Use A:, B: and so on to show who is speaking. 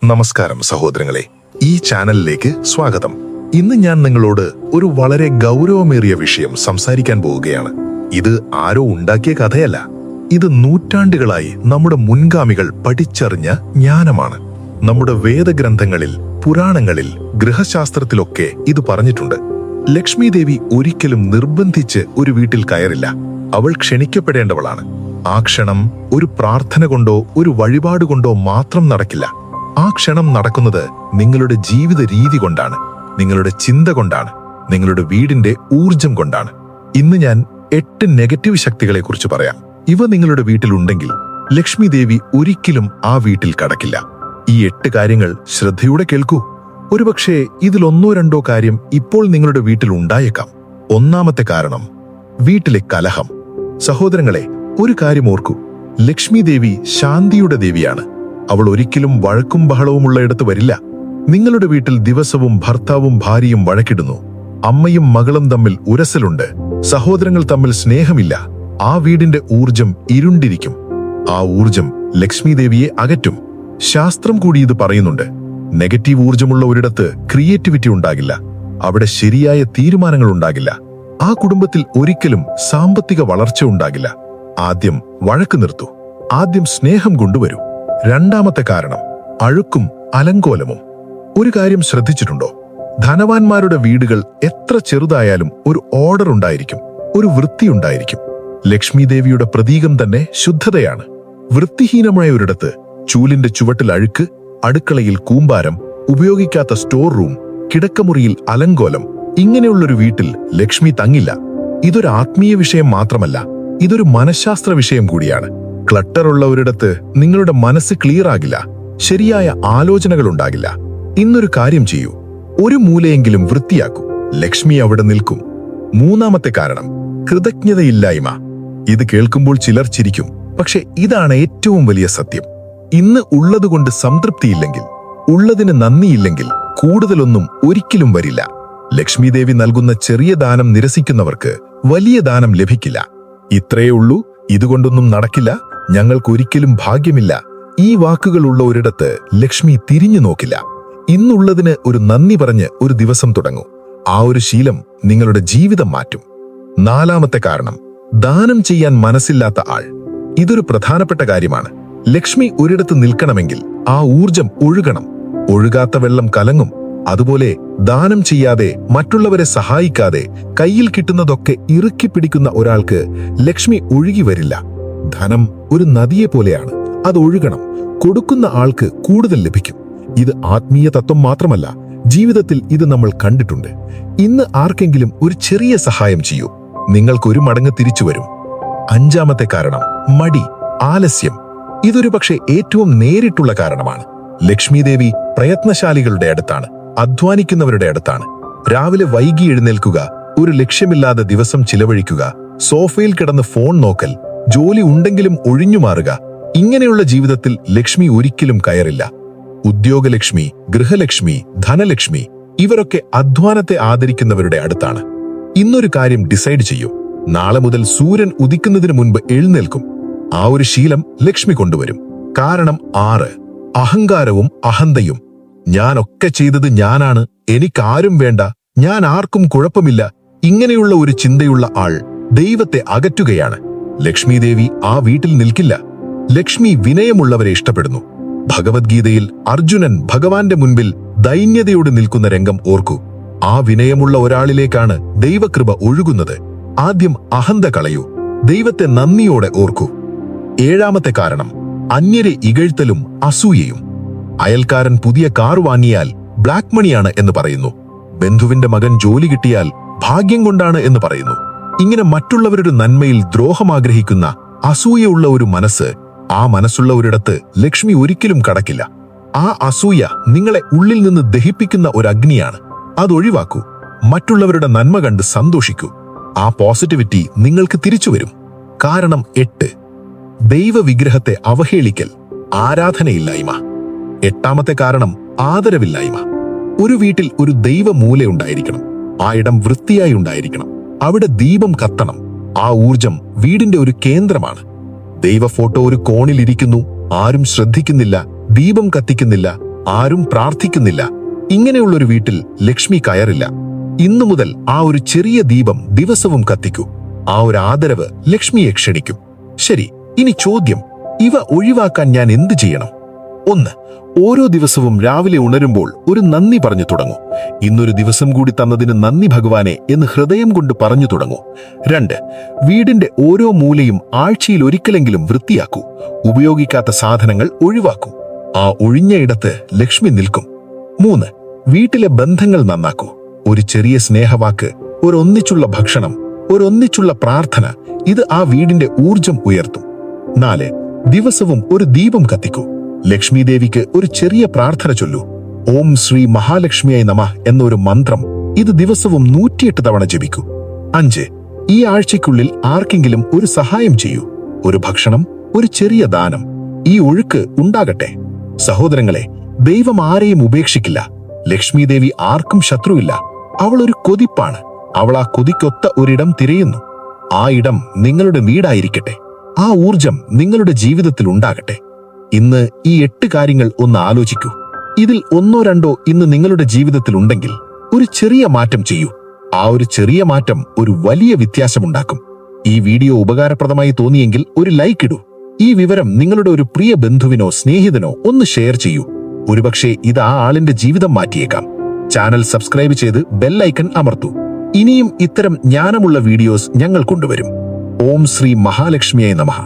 A: നമസ്കാരം സഹോദരങ്ങളെ, ഈ ചാനലിലേക്ക് സ്വാഗതം. ഇന്ന് ഞാൻ നിങ്ങളോട് ഒരു വളരെ ഗൗരവമേറിയ വിഷയം സംസാരിക്കാൻ പോവുകയാണ്. ഇത് ആരോ ഉണ്ടാക്കിയ കഥയല്ല. ഇത് നൂറ്റാണ്ടുകളായി നമ്മുടെ മുൻഗാമികൾ പഠിച്ചറിഞ്ഞ ജ്ഞാനമാണ്. നമ്മുടെ വേദഗ്രന്ഥങ്ങളിൽ, പുരാണങ്ങളിൽ, ഗൃഹശാസ്ത്രത്തിലൊക്കെ ഇത് പറഞ്ഞിട്ടുണ്ട്. ലക്ഷ്മി ദേവി ഒരിക്കലും നിർബന്ധിച്ച് ഒരു വീട്ടിൽ കയറില്ല. അവൾ ക്ഷണിക്കപ്പെടേണ്ടവളാണ്. ആ ക്ഷണം ഒരു പ്രാർത്ഥന കൊണ്ടോ ഒരു വഴിപാട് കൊണ്ടോ മാത്രം നടക്കില്ല. ആ ക്ഷണം നടക്കുന്നത് നിങ്ങളുടെ ജീവിത രീതി കൊണ്ടാണ്, നിങ്ങളുടെ ചിന്ത കൊണ്ടാണ്, നിങ്ങളുടെ വീടിന്റെ ഊർജം കൊണ്ടാണ്. ഇന്ന് ഞാൻ 8 നെഗറ്റീവ് ശക്തികളെക്കുറിച്ച് പറയാം. ഇവ നിങ്ങളുടെ വീട്ടിലുണ്ടെങ്കിൽ ലക്ഷ്മി ദേവി ഒരിക്കലും ആ വീട്ടിൽ കടക്കില്ല. ഈ 8 കാര്യങ്ങൾ ശ്രദ്ധയോടെ കേൾക്കൂ. ഒരുപക്ഷെ ഇതിൽ 1-2 കാര്യം ഇപ്പോൾ നിങ്ങളുടെ വീട്ടിൽ ഉണ്ടായേക്കാം. ഒന്നാമത്തെ കാരണം, വീട്ടിലെ കലഹം. സഹോദരങ്ങളെ, ഒരു കാര്യം ഓർക്കൂ. ലക്ഷ്മി ദേവി ശാന്തിയുടെ ദേവിയാണ്. അവൾ ഒരിക്കലും വഴക്കും ബഹളവുമുള്ള ഇടത്ത് വരില്ല. നിങ്ങളുടെ വീട്ടിൽ ദിവസവും ഭർത്താവും ഭാര്യയും വഴക്കിടുന്നു, അമ്മയും മകളും തമ്മിൽ ഉരസലുണ്ട്, സഹോദരങ്ങൾ തമ്മിൽ സ്നേഹമില്ല, ആ വീടിന്റെ ഊർജം ഇരുണ്ടിരിക്കും. ആ ഊർജം ലക്ഷ്മി ദേവിയെ അകറ്റും. ശാസ്ത്രം കൂടി ഇത് പറയുന്നുണ്ട്. നെഗറ്റീവ് ഊർജമുള്ള ഒരിടത്ത് ക്രിയേറ്റിവിറ്റി ഉണ്ടാകില്ല, അവിടെ ശരിയായ തീരുമാനങ്ങൾ ഉണ്ടാകില്ല, ആ കുടുംബത്തിൽ ഒരിക്കലും സാമ്പത്തിക വളർച്ച ഉണ്ടാകില്ല. ആദ്യം വഴക്ക് നിർത്തൂ, ആദ്യം സ്നേഹം കൊണ്ടുവരൂ. രണ്ടാമത്തെ കാരണം, അഴുക്കും അലങ്കോലമും. ഒരു കാര്യം ശ്രദ്ധിച്ചിട്ടുണ്ടോ? ധനവാന്മാരുടെ വീടുകൾ എത്ര ചെറുതായാലും ഒരു ഓർഡർ ഉണ്ടായിരിക്കും, ഒരു വൃത്തിയുണ്ടായിരിക്കും. ലക്ഷ്മി ദേവിയുടെ പ്രതീകം തന്നെ ശുദ്ധതയാണ്. വൃത്തിഹീനമായ ഒരിടത്ത് ചൂലിന്റെ ചുവട്ടിൽ അഴുക്ക്, അടുക്കളയിൽ കൂമ്പാരം, ഉപയോഗിക്കാത്ത സ്റ്റോർ റൂം, കിടക്കമുറിയിൽ അലങ്കോലം, ഇങ്ങനെയുള്ളൊരു വീട്ടിൽ ലക്ഷ്മി തങ്ങില്ല. ഇതൊരു ആത്മീയ വിഷയം മാത്രമല്ല, ഇതൊരു മനഃശാസ്ത്ര വിഷയം കൂടിയാണ്. ക്ലട്ടറുള്ള ഒരിടത്ത് നിങ്ങളുടെ മനസ്സ് ക്ലിയർ ആകില്ല, ശരിയായ ആലോചനകൾ ഉണ്ടാകില്ല. ഇന്നൊരു കാര്യം ചെയ്യൂ, ഒരു മൂലയെങ്കിലും വൃത്തിയാക്കൂ, ലക്ഷ്മി അവിടെ നിൽക്കും. മൂന്നാമത്തെ കാരണം, കൃതജ്ഞതയില്ലായ്മ. ഇത് കേൾക്കുമ്പോൾ ചിലർ ചിരിക്കും, പക്ഷെ ഇതാണ് ഏറ്റവും വലിയ സത്യം. ഇന്ന് ഉള്ളതുകൊണ്ട് സംതൃപ്തിയില്ലെങ്കിൽ, ഉള്ളതിന് നന്ദിയില്ലെങ്കിൽ കൂടുതലൊന്നും ഒരിക്കലും വരില്ല. ലക്ഷ്മി ദേവി നൽകുന്ന ചെറിയ ദാനം നിരസിക്കുന്നവർക്ക് വലിയ ദാനം ലഭിക്കില്ല. ഇത്രയേ ഉള്ളൂ, ഇതുകൊണ്ടൊന്നും നടക്കില്ല, ഞങ്ങൾക്കൊരിക്കലും ഭാഗ്യമില്ല, ഈ വാക്കുകളുള്ള ഒരിടത്ത് ലക്ഷ്മി തിരിഞ്ഞു നോക്കില്ല. ഇന്നുള്ളതിന് ഒരു നന്ദി പറഞ്ഞ് ഒരു ദിവസം തുടങ്ങൂ. ആ ഒരു ശീലം നിങ്ങളുടെ ജീവിതം മാറ്റും. നാലാമത്തെ കാരണം, ദാനം ചെയ്യാൻ മനസ്സില്ലാത്ത ആൾ. ഇതൊരു പ്രധാനപ്പെട്ട കാര്യമാണ്. ലക്ഷ്മി ഒരിടത്ത് നിൽക്കണമെങ്കിൽ ആ ഊർജം ഒഴുകണം. ഒഴുകാത്ത വെള്ളം കലങ്ങും. അതുപോലെ ദാനം ചെയ്യാതെ, മറ്റുള്ളവരെ സഹായിക്കാതെ, കയ്യിൽ കിട്ടുന്നതൊക്കെ ഇറുക്കി പിടിക്കുന്ന ഒരാൾക്ക് ലക്ഷ്മി ഒഴുകി വരില്ല. ധനം ഒരു നദിയെ പോലെയാണ്, അത് ഒഴുകണം. കൊടുക്കുന്ന ആൾക്ക് കൂടുതൽ ലഭിക്കും. ഇത് ആത്മീയ തത്വം മാത്രമല്ല, ജീവിതത്തിൽ ഇത് നമ്മൾ കണ്ടിട്ടുണ്ട്. ഇന്ന് ആർക്കെങ്കിലും ഒരു ചെറിയ സഹായം ചെയ്യൂ, നിങ്ങൾക്കൊരു മടങ്ങ് തിരിച്ചു വരും. അഞ്ചാമത്തെ കാരണം, മടി, ആലസ്യം. ഇതൊരു പക്ഷേ ഏറ്റവും നേരിട്ടുള്ള കാരണമാണ്. ലക്ഷ്മി ദേവി പ്രയത്നശാലികളുടെ അടുത്താണ്, അധ്വാനിക്കുന്നവരുടെ അടുത്താണ്. രാവിലെ വൈകി എഴുന്നേൽക്കുക, ഒരു ലക്ഷ്യമില്ലാതെ ദിവസം ചിലവഴിക്കുക, സോഫയിൽ കിടന്ന് ഫോൺ നോക്കൽ, ജോലി ഉണ്ടെങ്കിലും ഒഴിഞ്ഞുമാറുക, ഇങ്ങനെയുള്ള ജീവിതത്തിൽ ലക്ഷ്മി ഒരിക്കലും കയറില്ല. ഉദ്യോഗലക്ഷ്മി, ഗൃഹലക്ഷ്മി, ധനലക്ഷ്മി, ഇവരൊക്കെ അധ്വാനത്തെ ആദരിക്കുന്നവരുടെ അടുത്താണ്. ഇന്നൊരു കാര്യം ഡിസൈഡ് ചെയ്യൂ, നാളെ മുതൽ സൂര്യൻ ഉദിക്കുന്നതിന് മുൻപ് എഴുന്നേൽക്കും. ആ ഒരു ശീലം ലക്ഷ്മി കൊണ്ടുവരും. കാരണം 6, അഹങ്കാരവും അഹന്തയും. ഞാനൊക്കെ ചെയ്തത് ഞാനാണ്, എനിക്കാരും വേണ്ട, ഞാൻ ആർക്കും കുഴപ്പമില്ല, ഇങ്ങനെയുള്ള ഒരു ചിന്തയുള്ള ആൾ ദൈവത്തെ അകറ്റുകയാണ്. ലക്ഷ്മി ദേവി ആ വീട്ടിൽ നിൽക്കില്ല. ലക്ഷ്മി വിനയമുള്ളവരെ ഇഷ്ടപ്പെടുന്നു. ഭഗവത്ഗീതയിൽ അർജുനൻ ഭഗവാന്റെ മുൻപിൽ ദൈന്യതയോട് നിൽക്കുന്ന രംഗം ഓർക്കൂ. ആ വിനയമുള്ള ഒരാളിലേക്കാണ് ദൈവകൃപ ഒഴുകുന്നത്. ആദ്യം അഹന്ത കളയൂ, ദൈവത്തെ നന്ദിയോടെ ഓർക്കൂ. ഏഴാമത്തെ കാരണം, അന്യരെ ഇകഴ്ത്തലും അസൂയയും. അയൽക്കാരൻ പുതിയ കാർ വാങ്ങിയാൽ ബ്ലാക്ക് മണിയാണ് എന്ന് പറയുന്നു. ബന്ധുവിന്റെ മകൻ ജോലി കിട്ടിയാൽ ഭാഗ്യം കൊണ്ടാണ് എന്ന് പറയുന്നു. ഇങ്ങനെ മറ്റുള്ളവരുടെ നന്മയിൽ ദ്രോഹം ആഗ്രഹിക്കുന്ന അസൂയുള്ള ഒരു മനസ്സ്, ആ മനസ്സുള്ള ഒരിടത്ത് ലക്ഷ്മി ഒരിക്കലും കടക്കില്ല. ആ അസൂയ നിങ്ങളെ ഉള്ളിൽ നിന്ന് ദഹിപ്പിക്കുന്ന ഒരു അഗ്നിയാണ്. അതൊഴിവാക്കൂ. മറ്റുള്ളവരുടെ നന്മ കണ്ട് സന്തോഷിക്കൂ. ആ പോസിറ്റിവിറ്റി നിങ്ങൾക്ക് തിരിച്ചു വരും. കാരണം 8, ദൈവവിഗ്രഹത്തെ അവഹേളിക്കൽ, ആരാധനയില്ലായ്മ. എട്ടാമത്തെ കാരണം, ആദരവില്ലായ്മ. ഒരു വീട്ടിൽ ഒരു ദൈവമൂലയുണ്ടായിരിക്കണം. ആ ഇടം വൃത്തിയായി ഉണ്ടായിരിക്കണം. അവിടെ ദീപം കത്തണം. ആ ഊർജം വീടിന്റെ ഒരു കേന്ദ്രമാണ്. ദൈവ ഫോട്ടോ ഒരു കോണിലിരിക്കുന്നു, ആരും ശ്രദ്ധിക്കുന്നില്ല, ദീപം കത്തിക്കുന്നില്ല, ആരും പ്രാർത്ഥിക്കുന്നില്ല. ഇങ്ങനെയുള്ളൊരു വീട്ടിൽ ലക്ഷ്മി കയറില്ല. ഇന്നു മുതൽ ആ ഒരു ചെറിയ ദീപം ദിവസവും കത്തിക്കൂ. ആ ഒരു ആദരവ് ലക്ഷ്മിയെ ക്ഷണിക്കും. ശരി, ഇനി ചോദ്യം, ഇവ ഒഴിവാക്കാൻ ഞാൻ എന്തു ചെയ്യണം? 1. ഓരോ ദിവസവും രാവിലെ ഉണരുമ്പോൾ ഒരു നന്ദി പറഞ്ഞു തുടങ്ങൂ. ഇന്നൊരു ദിവസം കൂടി തന്നതിന് നന്ദി ഭഗവാനെ എന്ന് ഹൃദയം കൊണ്ട് പറഞ്ഞു തുടങ്ങൂ. 2. വീടിന്റെ ഓരോ മൂലയും ആഴ്ചയിൽ ഒരിക്കലെങ്കിലും വൃത്തിയാക്കൂ. ഉപയോഗിക്കാത്ത സാധനങ്ങൾ ഒഴിവാക്കൂ. ആ ഒഴിഞ്ഞ ഇടത്ത് ലക്ഷ്മി നിൽക്കും. 3. വീട്ടിലെ ബന്ധങ്ങൾ നന്നാക്കൂ. ഒരു ചെറിയ സ്നേഹവാക്ക്, ഒന്നിച്ചുള്ള ഭക്ഷണം, ഒന്നിച്ചുള്ള പ്രാർത്ഥന, ഇത് ആ വീടിന്റെ ഊർജം ഉയർത്തും. 4. ദിവസവും ഒരു ദീപം കത്തിക്കൂ. ലക്ഷ്മി ദേവിക്ക് ഒരു ചെറിയ പ്രാർത്ഥന ചൊല്ലൂ. ഓം ശ്രീ മഹാലക്ഷ്മിയായി നമഃ എന്നൊരു മന്ത്രം. ഇത് ദിവസവും 108 തവണ ജപിക്കൂ. 5. ഈ ആഴ്ചയ്ക്കുള്ളിൽ ആർക്കെങ്കിലും ഒരു സഹായം ചെയ്യൂ. ഒരു ഭക്ഷണം, ഒരു ചെറിയ ദാനം. ഈ ഒഴുക്ക് ഉണ്ടാകട്ടെ. സഹോദരങ്ങളെ, ദൈവം ആരെയും ഉപേക്ഷിക്കില്ല. ലക്ഷ്മി ദേവി ആർക്കും ശത്രുവില്ല. അവൾ ഒരു കൊതിപ്പാണ്. അവൾ ആ കൊതിക്കൊത്ത ഒരിടം തിരയുന്നു. ആ ഇടം നിങ്ങളുടെ വീടായിരിക്കട്ടെ. ആ ഊർജം നിങ്ങളുടെ ജീവിതത്തിൽ ഉണ്ടാകട്ടെ. ഇന്ന് ഈ 8 കാര്യങ്ങൾ ഒന്ന് ആലോചിക്കൂ. ഇതിൽ 1 or 2 ഇന്ന് നിങ്ങളുടെ ജീവിതത്തിൽ ഉണ്ടെങ്കിൽ ഒരു ചെറിയ മാറ്റം ചെയ്യൂ. ആ ഒരു ചെറിയ മാറ്റം ഒരു വലിയ വ്യത്യാസമുണ്ടാക്കും. ഈ വീഡിയോ ഉപകാരപ്രദമായി തോന്നിയെങ്കിൽ ഒരു ലൈക്ക് ഇടൂ. ഈ വിവരം നിങ്ങളുടെ ഒരു പ്രിയ ബന്ധുവിനോ സ്നേഹിതനോ ഒന്ന് ഷെയർ ചെയ്യൂ. ഒരുപക്ഷെ ഇത് ആ ആളിന്റെ ജീവിതം മാറ്റിയേക്കാം. ചാനൽ സബ്സ്ക്രൈബ് ചെയ്ത് ബെൽ ഐക്കൺ അമർത്തൂ. ഇനിയും ഇത്തരം ജ്ഞാനമുള്ള വീഡിയോസ് ഞങ്ങൾ കൊണ്ടുവരും. ഓം ശ്രീ മഹാലക്ഷ്മിയായി നമഃ.